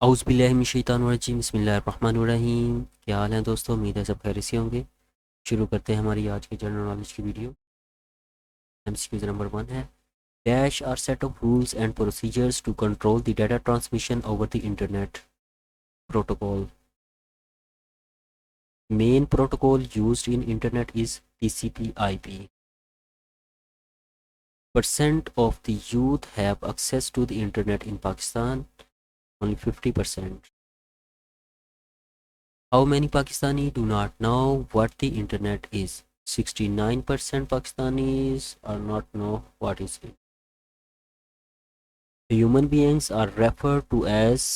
औज़ुबिल्लाहिमिनश्शैतानिर्रजीम बिस्मिल्लाहिर्रहमानिर्रहीम। क्या हाल है दोस्तों, उम्मीद है सब खैरियत से होंगे। शुरू करते हैं हमारी आज की जनरल नॉलेज की वीडियो। एमसीक्यूज नंबर 1 है, dash are set of rules and procedures to control the data transmission over the internet protocol. Main protocol used in internet is TCP IP. Percent of the youth have access to the internet in Pakistan, only 50%. How many Pakistani do not know what the internet is? 69% Pakistanis are not know what is it. Human beings are referred to as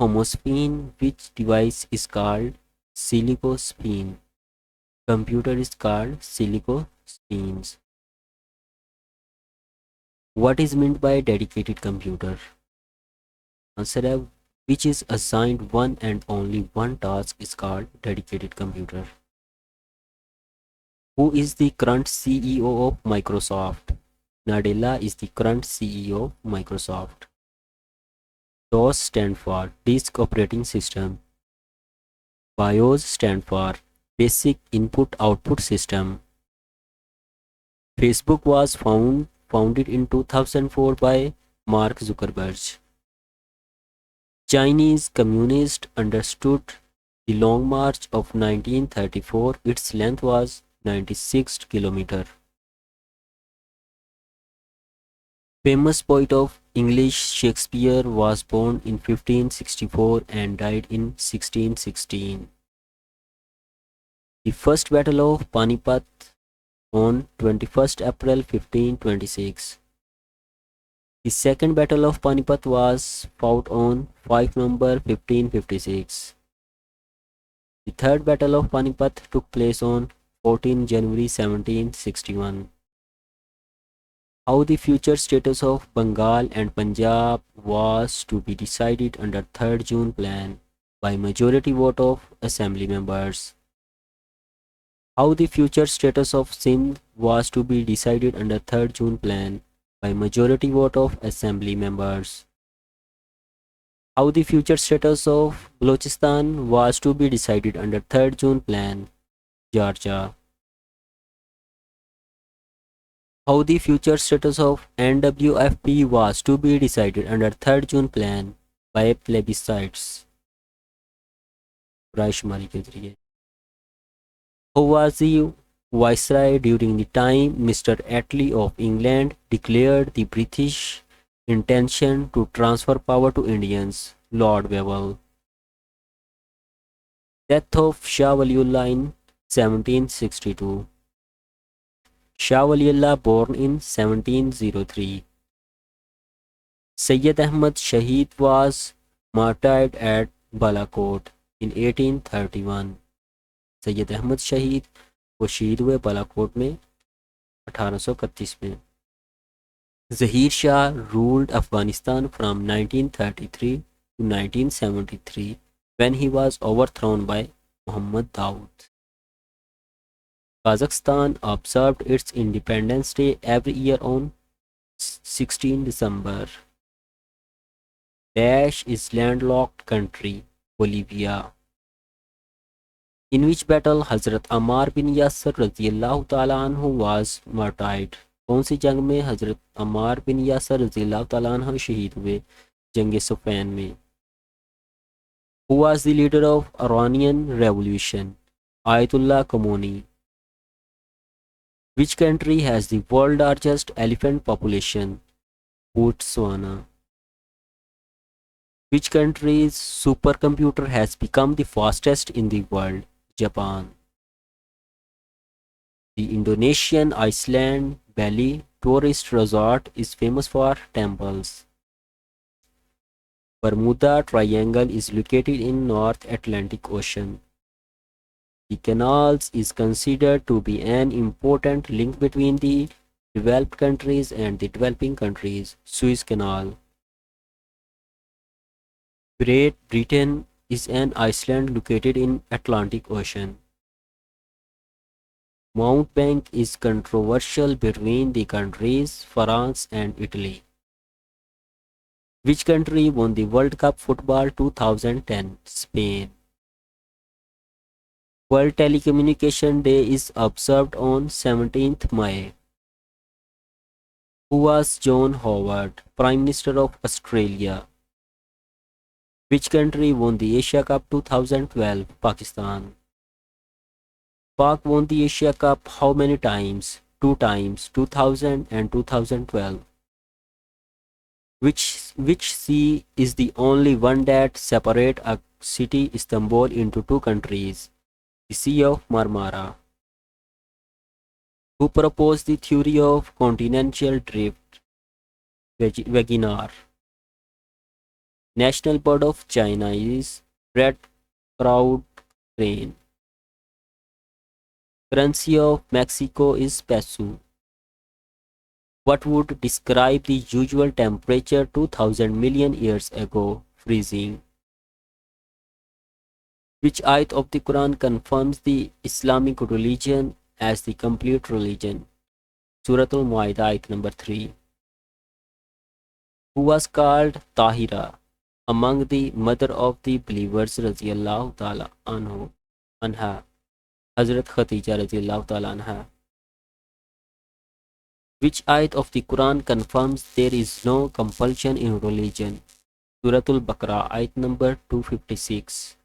homospene, which device is called silicospene. Computer is called silicospenes. What is meant by dedicated computer? Answer है, which is assigned one and only one task is called dedicated computer. Who is the current CEO of Microsoft? Nadella is the current CEO of Microsoft. DOS stand for Disk Operating System. BIOS stand for Basic Input Output System. Facebook was founded in 2004 by Mark Zuckerberg. Chinese communists understood the Long March of 1934. Its length was 96 kilometers. Famous poet of English Shakespeare was born in 1564 and died in 1616. The first battle of Panipat on 21st April 1526. The second battle of Panipat was fought on 5 November 1556. The third battle of Panipat took place on 14 January 1761. How the future status of Bengal and Punjab was to be decided under 3rd June plan by majority vote of assembly members. How the future status of Sindh was to be decided under 3rd June plan by majority vote of assembly members. How the future status of Balochistan was to be decided under 3rd June plan, Georgia. How the future status of NWFP was to be decided under 3rd June plan by plebiscites. रायशुमारी के जरिए. Who was the viceroy during the time Mr. Attlee of England declared the British intention to transfer power to Indians? Lord Wavell. Death of Shah Waliullah in 1762. Shah Waliullah born in 1703. Sayyid Ahmad Shahid was martyred at Balakot in 1831. Syed Ahmad शहीद वो शहीद हुए बालाकोट में 1831 में. Zahir Shah ruled Afghanistan from 1933 to 1973 when he was overthrown by Muhammad Dawood. Kazakhstan observed its Independence Day every year on 16 December. Dash is landlocked country, Bolivia. In which battle Hazrat Ammar bin Yasir रज़ियल्लाहु ताला अन्हु was martyred? कौन सी जंग में हजरत अम्मार बिन यासर रज़ियल्लाहु ताला अन्हु शहीद हुए? जंग सुफैन में. Who was the leader of Iranian Revolution? Ayatollah Khomeini. Which country has the world largest elephant population? Botswana. Which country's supercomputer has become the fastest in the world? Japan. The Indonesian Iceland Bali tourist resort is famous for temples. Bermuda Triangle is located in North Atlantic Ocean. The canals is considered to be an important link between the developed countries and the developing countries. Suez Canal. Great Britain is an island located in Atlantic Ocean. Mount Bank is controversial between the countries France and Italy. Which country won the World Cup Football 2010? Spain. World Telecommunication Day is observed on 17th May. Who was John Howard, Prime Minister of Australia? Which country won the Asia Cup 2012? Pakistan. Pak won the Asia Cup how many times? Two times, 2000 and 2012. Which sea is the only one that separates a city Istanbul into two countries? The Sea of Marmara. Who proposed the theory of continental drift? Wegener. National bird of China is red crowned crane. Currency of Mexico is peso. What would describe the usual temperature 2000 million years ago? Freezing. Which ayat of the Quran confirms the Islamic religion as the complete religion? Surah Al-Ma'idah ayat number 3. Who was called Tahira among the mother of the believers radiyallahu ta'ala anha? Hazrat Khatija radiyallahu ta'ala anha. Which ayat of the Quran confirms there is no compulsion in religion? Suratul Baqarah, ayat number 256.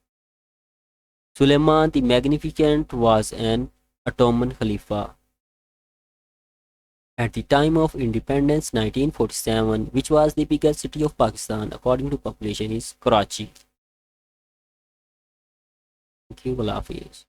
Suleiman the Magnificent was an Ottoman Khalifa. At the time of independence 1947, which was the biggest city of Pakistan according to population is Karachi. Thank you, Allah Hafiz.